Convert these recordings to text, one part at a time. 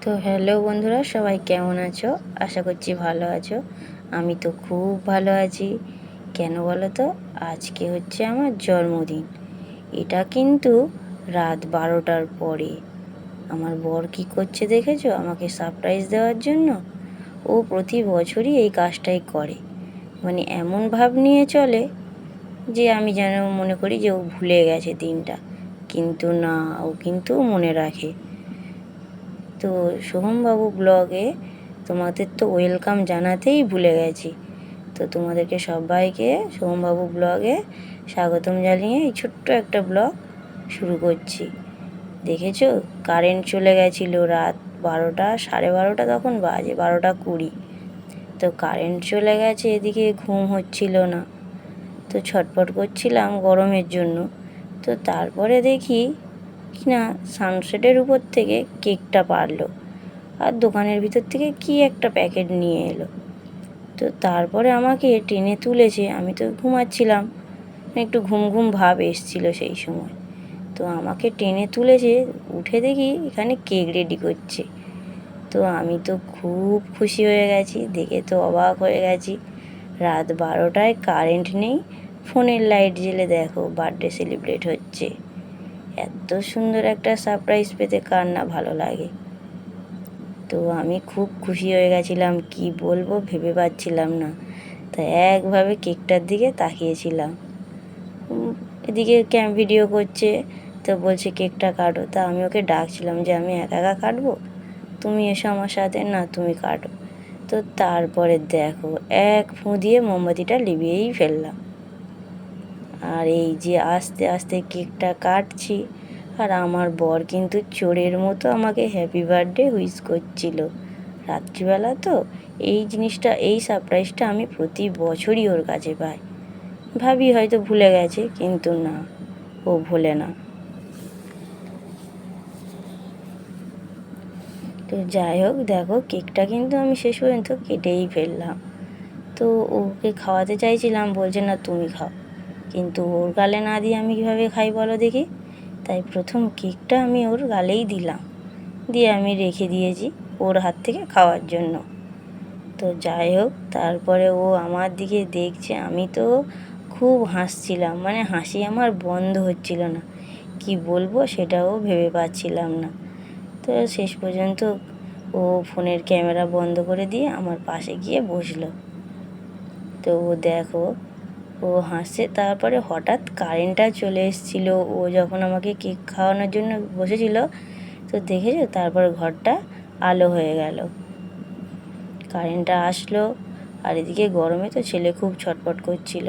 তো হ্যালো বন্ধুরা, সবাই কেমন আছো? আশা করছি ভালো আছো। আমি তো খুব ভালো আছি। কেন বলো তো? আজকে হচ্ছে আমার জন্মদিন। এটা কিন্তু রাত 12টার পরে। আমার বর কী করছে দেখেছো? আমাকে সারপ্রাইজ দেওয়ার জন্য ও প্রতি বছরই এই কাজটাই করে। মানে এমন ভাব নিয়ে চলে যে আমি যেন মনে করি যে ও ভুলে গেছে দিনটা, কিন্তু না, ও কিন্তু মনে রাখে। তো সোহমবাবু ব্লগে তোমাদের তো ওয়েলকাম জানাতেই ভুলে গেছি। তো তোমাদেরকে সবাইকে সোহমবাবু ব্লগে স্বাগতম জানিয়ে এই ছোট্ট একটা ব্লগ শুরু করছি। দেখেছো, কারেন্ট চলে গেছিলো রাত 12টা, 12:30 তখন বাজে, 12:20। তো কারেন্ট চলে গেছে, এদিকে ঘুম হচ্ছিল না। তো ছটফট করছিলাম গরমের জন্য। তো তারপরে দেখি কিনা সানসেটের উপর থেকে কেকটা পারলো, আর দোকানের ভিতর থেকে কি একটা প্যাকেট নিয়ে এলো। তো তারপরে আমাকে টেনে তুলেছে, আমি তো ঘুমাচ্ছিলাম, একটু ঘুম ঘুম ভাব এসেছিলো সেই সময়। তো আমাকে টেনে তুলেছে, উঠে দেখি এখানে কেক রেডি করছে। তো আমি তো খুব খুশি হয়ে গেছি, দেখে তো অবাক হয়ে গেছি। রাত 12টায় কারেন্ট নেই, ফোনের লাইট জ্বেলে দেখো বার্থডে সেলিব্রেট হচ্ছে। এত সুন্দর একটা সারপ্রাইজ পেতে কার না ভালো লাগে। তো আমি খুব খুশি হয়ে গেছিলাম, কি বলবো ভেবে পাচ্ছিলাম না। তা একভাবে কেকটার দিকে তাকিয়েছিলাম। এদিকে ভিডিও করছে, তো বলছে কেকটা কাটো। তা আমি ওকে ডাকছিলাম যে আমি একা একা কাটবো, তুমি এসো আমার সাথে, না তুমি কাটো। তো তারপরে দেখো এক ফুঁ দিয়ে মোমবাতিটা লিভিয়েই ফেললাম। আর এই যে আস্তে আস্তে কেকটা কাটছি, আর আমার বর কিন্তু চোরের মতো আমাকে হ্যাপি বার্থডে উইশ করছিল। রাত্রিবেলা তো এই জিনিসটা, এই সারপ্রাইজটা আমি প্রতি বছরই ওর কাছে পাই। ভাবি হয়তো ভুলে গেছে, কিন্তু না, ও ভোলে না। তো যাই হোক, দেখো কেকটা কিন্তু আমি শেষ পর্যন্ত কেটেই ফেললাম। তো ওকে খাওয়াতে চাইছিলাম, বলছে না তুমি খাও। কিন্তু ওর গালে না দিয়ে আমি কীভাবে খাই বলো দেখি। তাই প্রথম কেকটা আমি ওর গালেই দিলাম, দিয়ে আমি রেখে দিয়েছি ওর হাত থেকে খাওয়ার জন্য। তো যাই হোক, তারপরে ও আমার দিকে দেখছে, আমি তো খুব হাসছিলাম, মানে হাসি আমার বন্ধ হচ্ছিল না, কি বলবো সেটাও ভেবে পাচ্ছিলাম না। তো শেষ পর্যন্ত ও ফোনের ক্যামেরা বন্ধ করে দিয়ে আমার পাশে গিয়ে বসলো। তো ও দেখো, ও হাসছে। তারপরে হঠাৎ কারেন্টটা চলে এসেছিলো, ও যখন আমাকে কেক খাওয়ানোর জন্য বসেছিল। তো দেখেছো, তারপর ঘরটা আলো হয়ে গেল, কারেন্টটা আসলো। আর এদিকে গরমে তো ছেলে খুব ছটফট করছিল।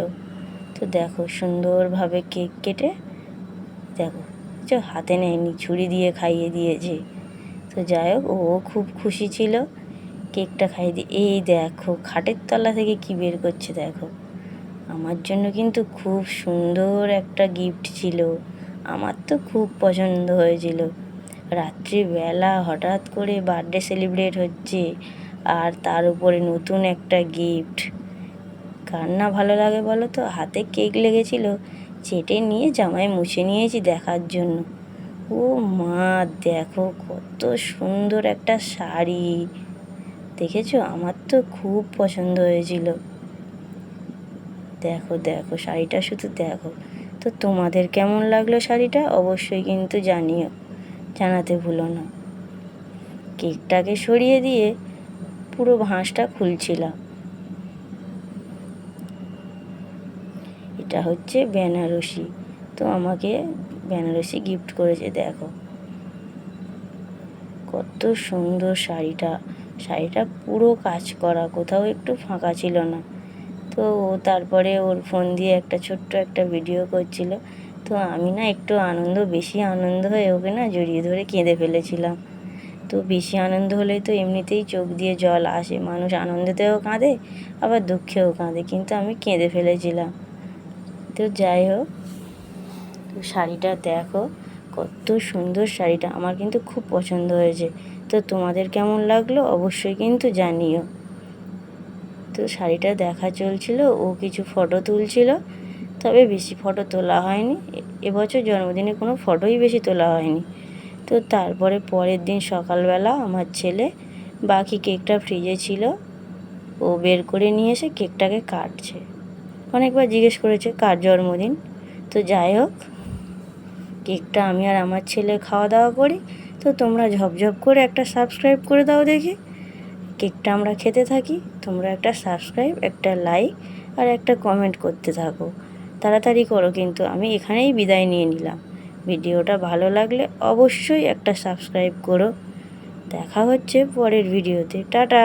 তো দেখো সুন্দরভাবে কেক কেটে, দেখো হাতে নেয়নি, ছুরি দিয়ে খাইয়ে দিয়েছে। তো যাই হোক, ও খুব খুশি ছিল। কেকটা খাইয়ে দিয়ে এই দেখো খাটের তলা থেকে কি বের করছে দেখো। আমার জন্য কিন্তু খুব সুন্দর একটা গিফট ছিল, আমার তো খুব পছন্দ হয়েছিল। রাত্রিবেলা হঠাৎ করে বার্থডে সেলিব্রেট হচ্ছে, আর তার উপরে নতুন একটা গিফট, কার না ভালো লাগে বলো তো। হাতে কেক লেগেছিল, চেটে নিয়ে জামায় মুছে নিয়েছি দেখার জন্য। ও মা, দেখো কত সুন্দর একটা শাড়ি, দেখেছো? আমার তো খুব পছন্দ হয়েছিল। দেখো দেখো শাড়িটা শুধু দেখো। তো তোমাদের কেমন লাগলো শাড়িটা অবশ্যই কিন্তু জানিও, জানাতে ভুলো না। কেকটাকে সরিয়ে দিয়ে পুরো ভাঁজটা খুলছিলাম। এটা হচ্ছে বেনারসি, তো আমাকে বেনারসি গিফট করেছে। দেখো কত সুন্দর শাড়িটা, শাড়িটা পুরো কাজ করা, কোথাও একটু ফাঁকা ছিল না। তো ও তারপরে ওর ফোন দিয়ে একটা ছোট্ট একটা ভিডিও করছিল। তো আমি না একটু বেশি আনন্দ হয়ে ওকে না জড়িয়ে ধরে কেঁদে ফেলেছিলাম। তো বেশি আনন্দ হলেই তো এমনিতেই চোখ দিয়ে জল আসে, মানুষ আনন্দেতেও কাঁদে আবার দুঃখেও কাঁদে, কিন্তু আমি কেঁদে ফেলেছিলাম। তো যাই হোক, তো শাড়িটা দেখো কত সুন্দর, শাড়িটা আমার কিন্তু খুব পছন্দ হয়েছে। তো তোমাদের কেমন লাগলো অবশ্যই কিন্তু জানিও। তো শাড়িটা দেখা চলছিল, ও কিছু ফটো তুলছিল, তবে বেশি ফটো তোলা হয়নি। এবছর জন্মদিনে কোনো ফটোই বেশি তোলা হয়নি। তো তারপরে পরের দিন সকালবেলা আমার ছেলে বাকি কেকটা ফ্রিজে ছিল, ও বের করে নিয়ে এসে কেকটাকে কাটছে। অনেকবার জিজ্ঞেস করেছে কার জন্মদিন। তো যাই হোক, কেকটা আমি আর আমার ছেলে খাওয়া দাওয়া করি। তো তোমরা ঝপঝপ করে একটা সাবস্ক্রাইব করে দাও দেখি। কেকটা আমরা খেতে থাকি, তোমরা একটা সাবস্ক্রাইব, একটা লাইক আর একটা কমেন্ট করতে থাকো। তাড়াতাড়ি করো, কিন্তু আমি এখানেই বিদায় নিয়ে নিলাম। ভিডিওটা ভালো লাগলে অবশ্যই একটা সাবস্ক্রাইব করো। দেখা হচ্ছে পরের ভিডিওতে। টাটা।